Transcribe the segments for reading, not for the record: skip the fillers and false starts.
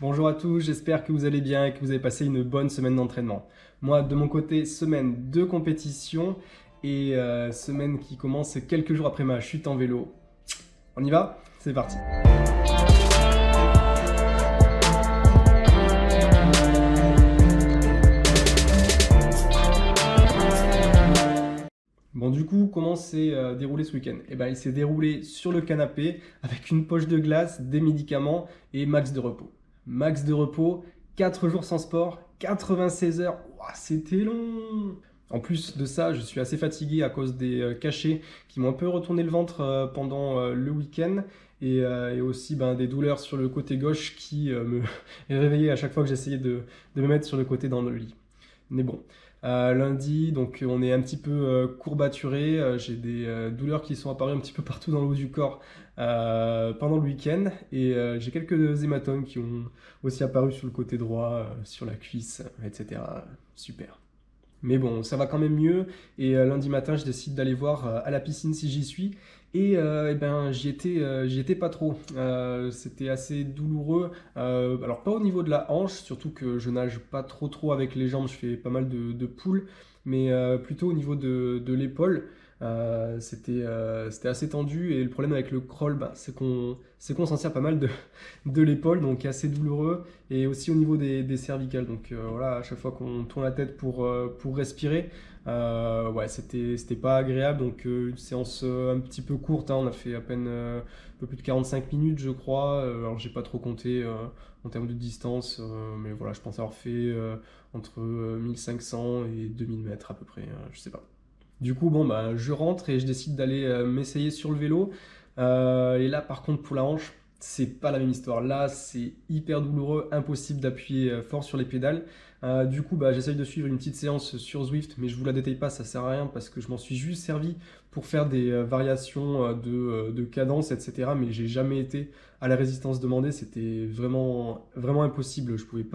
Bonjour à tous, j'espère que vous allez bien et que vous avez passé une bonne semaine d'entraînement. Moi, de mon côté, semaine de compétition et semaine qui commence quelques jours après ma chute en vélo. On y va? C'est parti. Bon, du coup, comment s'est déroulé ce week-end? Eh ben, il s'est déroulé sur le canapé avec une poche de glace, des médicaments et max de repos. Max de repos, 4 jours sans sport, 96 heures, ouah, c'était long! En plus de ça, je suis assez fatigué à cause des cachets qui m'ont un peu retourné le ventre pendant le week-end et aussi des douleurs sur le côté gauche qui me réveillaient à chaque fois que j'essayais de me mettre sur le côté dans le lit. Mais bon, lundi, donc on est un petit peu courbaturé. J'ai des douleurs qui sont apparues un petit peu partout dans le haut du corps pendant le week-end. Et j'ai quelques hématomes qui ont aussi apparu sur le côté droit, sur la cuisse, etc. Super. Mais bon, ça va quand même mieux. Et lundi matin, je décide d'aller voir à la piscine si j'y suis. Et, j'y étais pas trop. C'était assez douloureux. Alors pas au niveau de la hanche, surtout que je nage pas trop avec les jambes. Je fais pas mal de poules, mais plutôt au niveau de l'épaule. C'était assez tendu et le problème avec le crawl, c'est qu'on s'en sert pas mal de l'épaule, donc assez douloureux, et aussi au niveau des cervicales. Donc voilà, à chaque fois qu'on tourne la tête pour respirer, ouais, c'était pas agréable. Donc une séance un petit peu courte, hein, on a fait à peine un peu plus de 45 minutes, je crois. Alors j'ai pas trop compté en termes de distance, mais voilà, je pense avoir fait entre 1500 et 2000 mètres à peu près, je sais pas. Du coup, bon, je rentre et je décide d'aller m'essayer sur le vélo. Et là, par contre, pour la hanche, c'est pas la même histoire. Là, c'est hyper douloureux, impossible d'appuyer fort sur les pédales. Du coup, j'essaye de suivre une petite séance sur Zwift, mais je vous la détaille pas, ça sert à rien parce que je m'en suis juste servi pour faire des variations de cadence, etc. Mais j'ai jamais été à la résistance demandée. C'était vraiment impossible. Je pouvais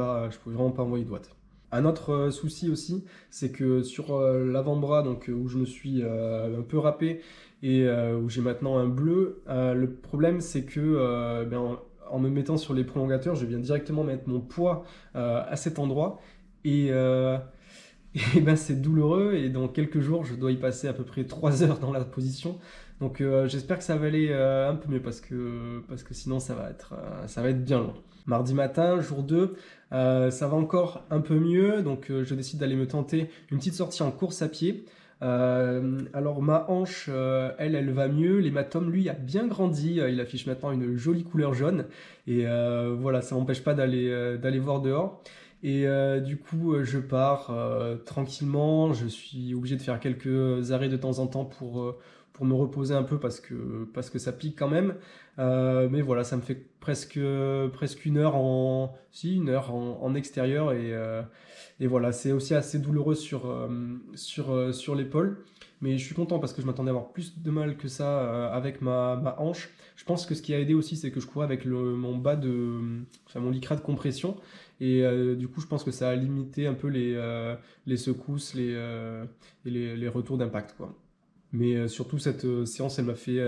vraiment pas envoyer de watts. Un autre souci aussi, c'est que sur l'avant-bras, donc où je me suis un peu râpé et où j'ai maintenant un bleu, le problème c'est que en me mettant sur les prolongateurs, je viens directement mettre mon poids à cet endroit et, et c'est douloureux, et dans quelques jours, je dois y passer à peu près 3 heures dans la position. Donc j'espère que ça va aller un peu mieux parce que sinon ça va être bien long. Mardi matin, jour 2, ça va encore un peu mieux, donc je décide d'aller me tenter une petite sortie en course à pied. Alors ma hanche, elle va mieux. L'hématome, lui, a bien grandi. Il affiche maintenant une jolie couleur jaune. Et voilà, ça m'empêche pas d'aller voir dehors. Et du coup, je pars tranquillement. Je suis obligé de faire quelques arrêts de temps en temps pour me reposer un peu parce que ça pique quand même. Mais voilà, ça me fait presque une heure en extérieur. Et voilà, c'est aussi assez douloureux sur l'épaule. Mais je suis content parce que je m'attendais à avoir plus de mal que ça avec ma hanche. Je pense que ce qui a aidé aussi, c'est que je courais avec enfin, mon lycra de compression. Et du coup, je pense que ça a limité un peu les secousses et les retours d'impact, quoi. Mais surtout, cette séance, elle m'a fait,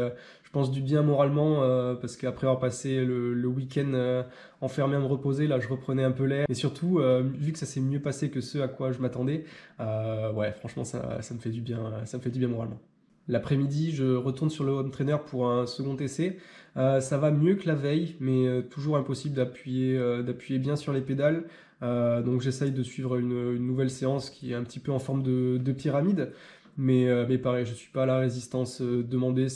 je pense, du bien moralement, parce qu'après avoir passé le week-end enfermé à me reposer, là, je reprenais un peu l'air. Et surtout, vu que ça s'est mieux passé que ce à quoi je m'attendais, ouais, franchement, ça me fait du bien, ça me fait du bien moralement. L'après-midi, je retourne sur le home trainer pour un second essai. Ça va mieux que la veille, mais toujours impossible d'appuyer bien sur les pédales. Donc j'essaye de suivre une nouvelle séance qui est un petit peu en forme de pyramide. Mais pareil, je suis pas à la résistance demandée.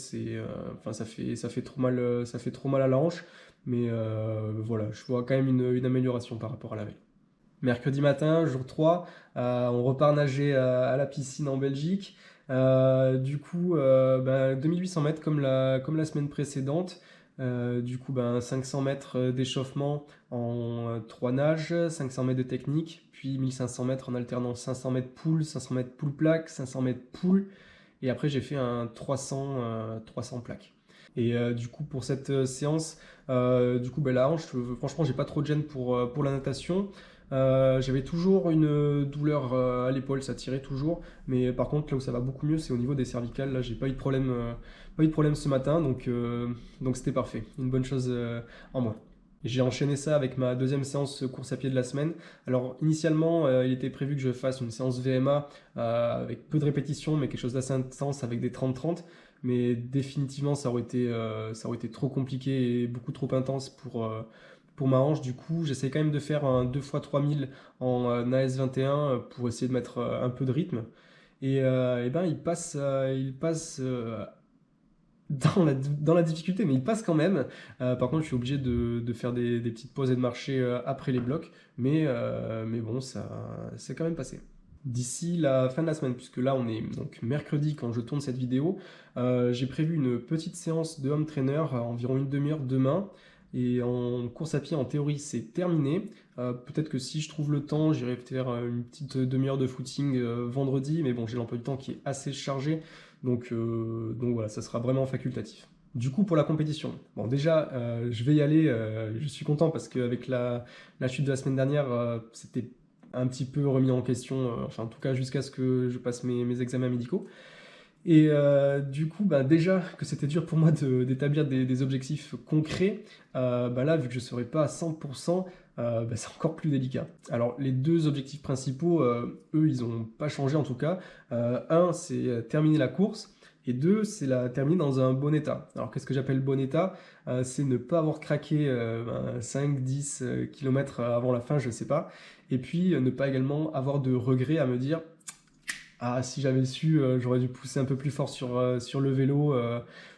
Enfin, ça fait trop mal, ça fait trop mal à la hanche. Mais voilà, je vois quand même une amélioration par rapport à la veille. Mercredi matin, jour 3, on repart nager à la piscine en Belgique. Du coup, 2800 mètres comme la semaine précédente. Du coup, 500 mètres d'échauffement en 3 nages, 500 mètres de technique, puis 1500 mètres en alternance, 500 mètres poule, 500 mètres poule plaque, 500 mètres poule, et après j'ai fait un 300 plaques. Et du coup, pour cette séance, la hanche, franchement, j'ai pas trop de gêne pour la natation. J'avais toujours une douleur à l'épaule, ça tirait toujours, mais par contre, là où ça va beaucoup mieux, c'est au niveau des cervicales. Là, j'ai pas eu de problème ce matin, donc c'était parfait. Une bonne chose en moi. Et j'ai enchaîné ça avec ma deuxième séance course à pied de la semaine. Alors initialement, il était prévu que je fasse une séance VMA avec peu de répétitions, mais quelque chose d'assez intense avec des 30-30. Mais définitivement, ça aurait été trop compliqué et beaucoup trop intense pour ma hanche. Du coup, j'essaie quand même de faire un 2x3000 en AS21 pour essayer de mettre un peu de rythme. Et ben, il passe dans la difficulté, mais il passe quand même. Par contre, je suis obligé de faire des petites pauses et de marcher après les blocs. Mais bon, ça c'est quand même passé. D'ici la fin de la semaine, puisque là on est donc mercredi quand je tourne cette vidéo, j'ai prévu une petite séance de home trainer, environ une demi-heure demain. Et en course à pied, en théorie, c'est terminé. Peut-être que si je trouve le temps, j'irai faire une petite demi-heure de footing vendredi. Mais bon, j'ai l'emploi du temps qui est assez chargé. Donc voilà, ça sera vraiment facultatif. Du coup, pour la compétition, bon déjà, je vais y aller. Je suis content parce qu'avec la chute de la semaine dernière, c'était un petit peu remis en question, enfin en tout cas jusqu'à ce que je passe mes examens médicaux. Et du coup, bah, déjà que c'était dur pour moi d'établir des objectifs concrets, bah là, vu que je ne serai pas à 100%, bah, c'est encore plus délicat. Alors, les deux objectifs principaux, eux, ils n'ont pas changé en tout cas. Un, c'est terminer la course. Et deux, c'est la terminer dans un bon état. Alors, qu'est-ce que j'appelle bon état? C'est ne pas avoir craqué 5-10 km avant la fin, je ne sais pas. Et puis, ne pas également avoir de regrets à me dire ah, si j'avais su, j'aurais dû pousser un peu plus fort sur le vélo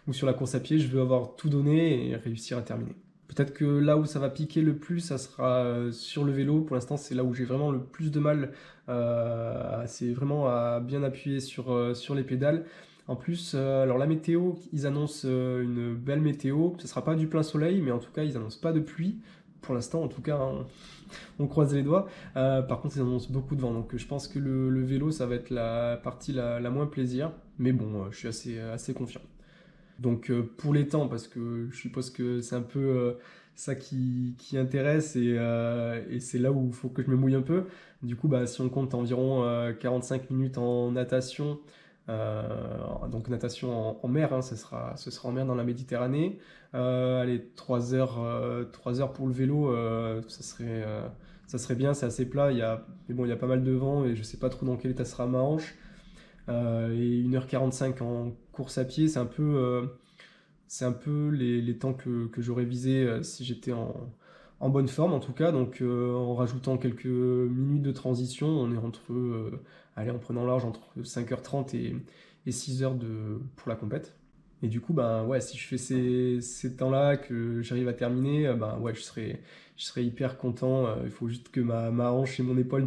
ou sur la course à pied. Je veux avoir tout donné et réussir à terminer. Peut-être que là où ça va piquer le plus, ça sera sur le vélo. Pour l'instant, c'est là où j'ai vraiment le plus de mal. C'est vraiment à bien appuyer sur les pédales. En plus, alors la météo, ils annoncent une belle météo. Ce ne sera pas du plein soleil, mais en tout cas, ils annoncent pas de pluie. Pour l'instant, en tout cas, hein, on croise les doigts. Par contre, ils annoncent beaucoup de vent. Donc, je pense que le vélo, ça va être la partie la moins plaisir. Mais bon, je suis assez confiant. Donc, pour les temps, parce que je suppose que c'est un peu ça qui intéresse et c'est là où il faut que je me mouille un peu. Du coup, bah, si on compte environ 45 minutes en natation, donc natation en mer, hein, ce sera en mer dans la Méditerranée. Allez, 3 heures, 3 heures pour le vélo, ça serait bien, c'est assez plat. Mais bon, il y a pas mal de vent et je sais pas trop dans quel état sera ma hanche. Et 1h45 en course à pied, c'est un peu les temps que j'aurais visé si j'étais en bonne forme en tout cas. Donc en rajoutant quelques minutes de transition, on est allez, en prenant large entre 5h30 et 6h pour la compète. Et du coup, ben ouais, si je fais ces temps-là, que j'arrive à terminer, ben ouais, je serais hyper content. Il faut juste que ma hanche et mon épaule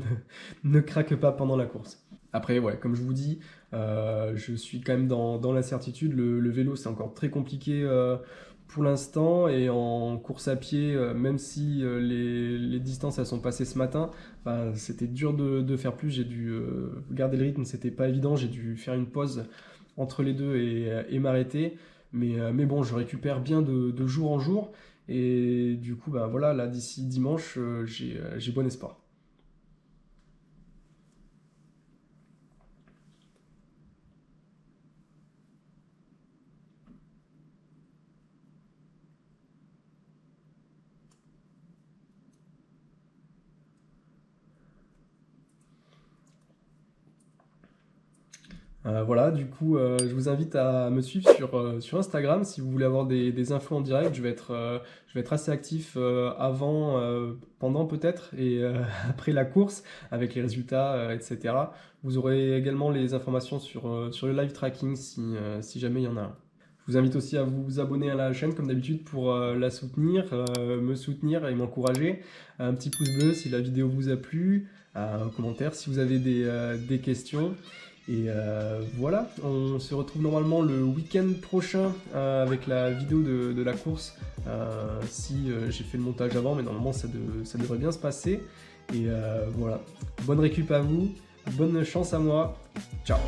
ne craquent pas pendant la course. Après, ouais, comme je vous dis, je suis quand même dans l'incertitude. Le vélo, c'est encore très compliqué pour l'instant. Et en course à pied, même si les distances elles sont passées ce matin, bah, c'était dur de faire plus. J'ai dû garder le rythme, c'était pas évident. J'ai dû faire une pause entre les deux et m'arrêter. Mais bon, je récupère bien de jour en jour. Et du coup, bah, voilà, là, d'ici dimanche, j'ai bon espoir. Voilà, du coup, je vous invite à me suivre sur Instagram si vous voulez avoir des infos en direct. Je vais être assez actif avant, pendant peut-être, et après la course avec les résultats, etc. Vous aurez également les informations sur le live tracking si jamais il y en a un. Je vous invite aussi à vous abonner à la chaîne comme d'habitude pour la soutenir, me soutenir et m'encourager. Un petit pouce bleu si la vidéo vous a plu, un commentaire si vous avez des questions. Et voilà, on se retrouve normalement le week-end prochain avec la vidéo de la course. Si j'ai fait le montage avant, mais normalement ça devrait bien se passer. Et voilà, bonne récup à vous, bonne chance à moi, ciao!